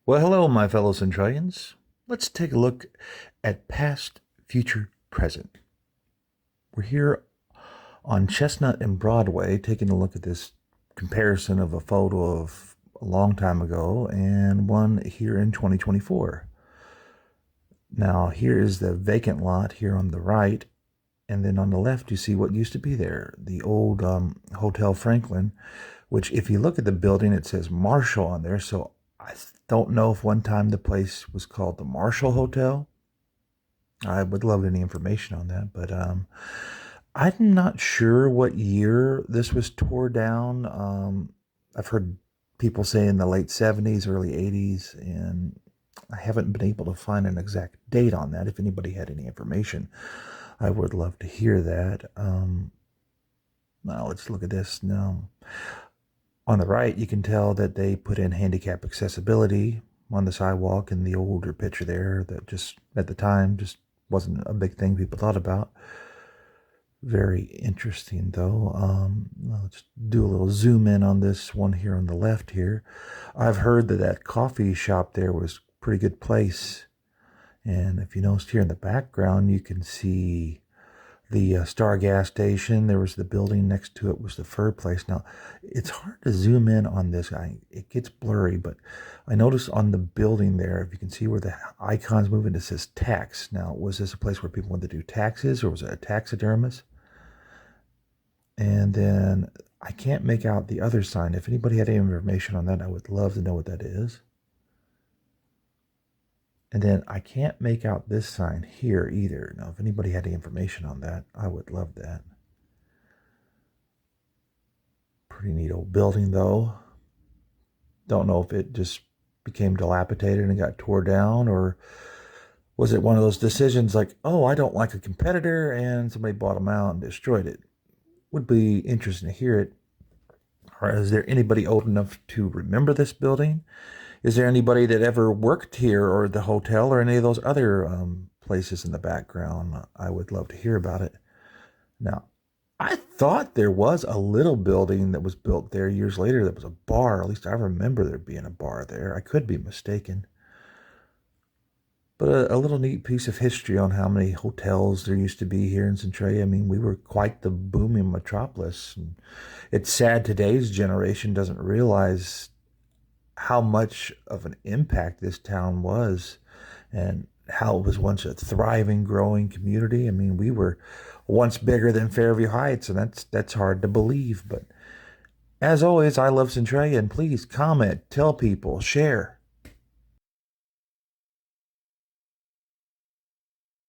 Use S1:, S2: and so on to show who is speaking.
S1: Well, hello, my fellow Centralians. Let's take a look at past, future, present. We're here on Chestnut and Broadway taking a look at this comparison of a photo of a long time ago and one here in 2024. Now, here is the vacant lot here on the right, and then on the left, you see what used to be there, the old Hotel Franklin, which if you look at the building, it says Marshall on there. So I don't know if one time the place was called the Marshall Hotel. I would love any information on that, but I'm not sure what year this was tore down. I've heard people say in the late 70s, early 80s, and I haven't been able to find an exact date on that. If anybody had any information, I would love to hear that. Now let's look at this now. On the right, you can tell that they put in handicap accessibility on the sidewalk in the older picture there that just at the time just wasn't a big thing people thought about. Very interesting though. Let's do a little zoom in on this one here on the left here. I've heard that that coffee shop there was a pretty good place. And if you notice here in the background, you can see the Star gas station. There was the building next to it was the fur place. Now, it's hard to zoom in on this. It gets blurry, but I noticed on the building there, if you can see where the icon's moving, it says tax. Now, was this a place where people wanted to do taxes, or was it a taxidermist? And then I can't make out the other sign. If anybody had any information on that, I would love to know what that is. And then I can't make out this sign here either. Now, if anybody had any information on that, I would love that. Pretty neat old building, though. Don't know if it just became dilapidated and got tore down, or was it one of those decisions like, oh, I don't like a competitor, and somebody bought them out and destroyed it. Would be interesting to hear it. Or is there anybody old enough to remember this building? Is there anybody that ever worked here or the hotel or any of those other places in the background? I would love to hear about it. Now, I thought there was a little building that was built there years later that was a bar. At least I remember there being a bar there. I could be mistaken. But a little neat piece of history on how many hotels there used to be here in Centralia. I mean, we were quite the booming metropolis. And it's sad today's generation doesn't realize how much of an impact this town was and how it was once a thriving, growing community. I mean, we were once bigger than Fairview Heights, and that's hard to believe. But as always, I love Centralia, and please comment, tell people, share.